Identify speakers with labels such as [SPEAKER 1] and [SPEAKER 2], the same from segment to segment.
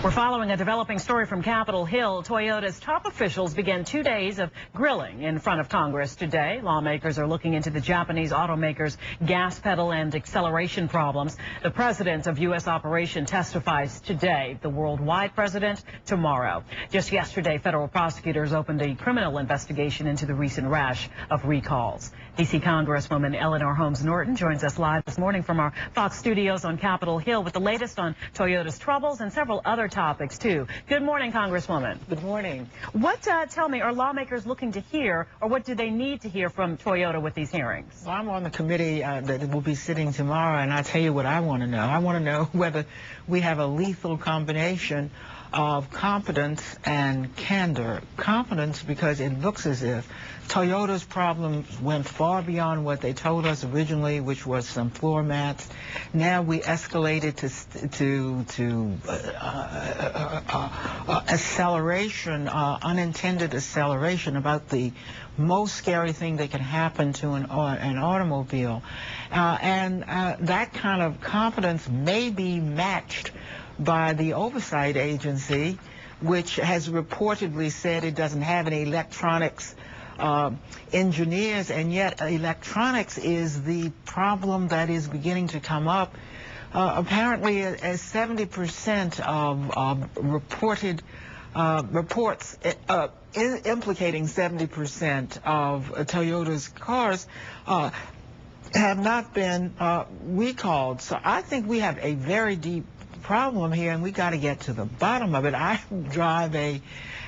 [SPEAKER 1] We're following a developing story from Capitol Hill. Toyota's top officials began 2 days of grilling in front of Congress today. Lawmakers are looking into the Japanese automaker's gas pedal and acceleration problems. The president of U.S. operation testifies today. The worldwide president tomorrow. Just yesterday, federal prosecutors opened a criminal investigation into the recent rash of recalls. D.C. Congresswoman Eleanor Holmes Norton joins us live this morning from our Fox studios on Capitol Hill with the latest on Toyota's troubles and several other topics, too. Good morning, Congresswoman.
[SPEAKER 2] Good morning.
[SPEAKER 1] Tell me, are lawmakers looking to hear, or what do they need to hear from Toyota with these hearings?
[SPEAKER 2] Well, I'm on the committee that will be sitting tomorrow, and I'll tell you what I want to know. I want to know whether we have a lethal combination of competence and candor. Competence because it looks as if Toyota's problems went far beyond what they told us originally, which was some floor mats. Now we escalated to acceleration, unintended acceleration, about the most scary thing that can happen to an automobile. That kind of competence may be matched by the oversight agency, which has reportedly said it doesn't have any electronics engineers, and yet electronics is the problem that is beginning to come up. Apparently, as 70% of reported reports implicating 70% of Toyota's cars have not been recalled. So I think we have a very deep problem here, and we got to get to the bottom of it. I drive a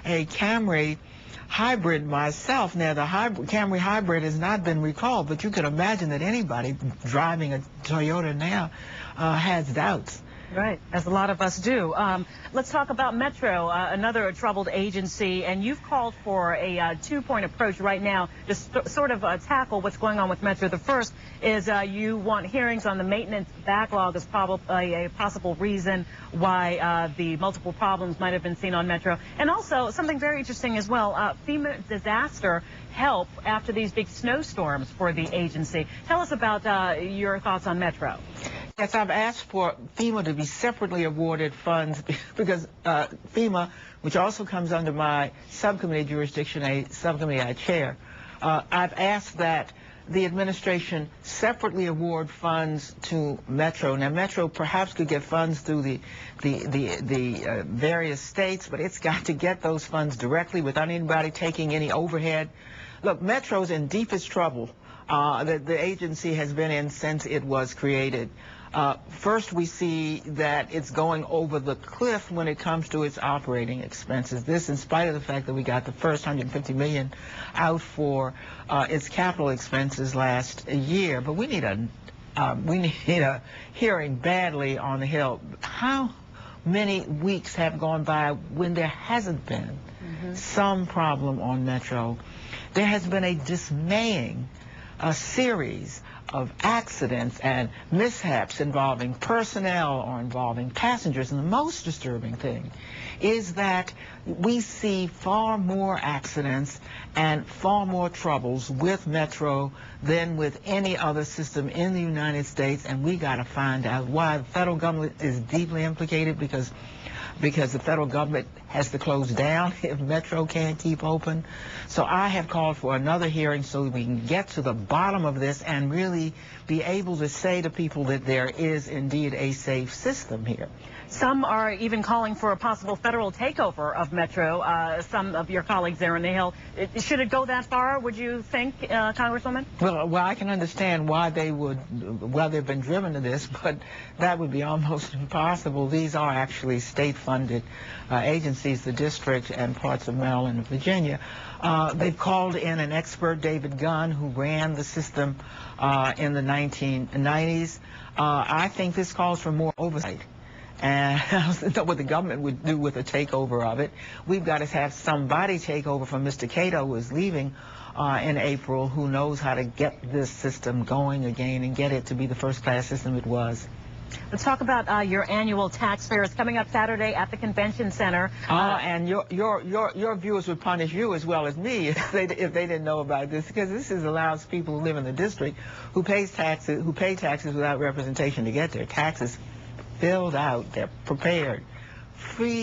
[SPEAKER 2] Camry hybrid myself. Now, the Camry hybrid has not been recalled, but you can imagine that anybody driving a Toyota now has doubts.
[SPEAKER 1] Right, as a lot of us do. Let's talk about Metro, another troubled agency, and you've called for a two-point approach right now to sort of tackle what's going on with Metro. The first is you want hearings on the maintenance backlog as a possible reason why the multiple problems might have been seen on Metro. And also, something very interesting as well, FEMA disaster help after these big snowstorms for the agency. Tell us about your thoughts on Metro.
[SPEAKER 2] Yes, I've asked for FEMA to be separately awarded funds because FEMA, which also comes under my subcommittee jurisdiction, a subcommittee I chair, I've asked that the administration separately award funds to Metro. Now, Metro perhaps could get funds through the various states, but it's got to get those funds directly without anybody taking any overhead. Look, Metro's in deepest trouble that the agency has been in since it was created. First, we see that it's going over the cliff when it comes to its operating expenses. This in spite of the fact that we got the first $150 million out for its capital expenses last year. But we need a hearing badly on the Hill. How many weeks have gone by when there hasn't been some problem on Metro? There has been a dismaying series of accidents and mishaps involving personnel or involving passengers. And the most disturbing thing is that we see far more accidents and far more troubles with Metro than with any other system in the United States. And we got to find out why. The federal government is deeply implicated because the federal government has to close down if Metro can't keep open. So I have called for another hearing so we can get to the bottom of this and really be able to say to people that there is indeed a safe system here.
[SPEAKER 1] Some are even calling for a possible federal takeover of Metro. Some of your colleagues there on the Hill. Should it go that far, would you think, Congresswoman?
[SPEAKER 2] Well, I can understand why they've been driven to this, but that would be almost impossible. These are actually state-funded agencies, the district and parts of Maryland and Virginia. They've called in an expert, David Gunn, who ran the system in the 1990s. I think this calls for more oversight. And I don't know what the government would do with a takeover of it. We've got to have somebody take over from Mr. Cato, who is leaving in April, who knows how to get this system going again and get it to be the first-class system it was.
[SPEAKER 1] Let's talk about your annual tax fair. It's coming up Saturday at the Convention Center.
[SPEAKER 2] And your viewers would punish you as well as me if they didn't know about this, because this allows people who live in the district who pay taxes without representation to get their taxes filled out. They're prepared. Free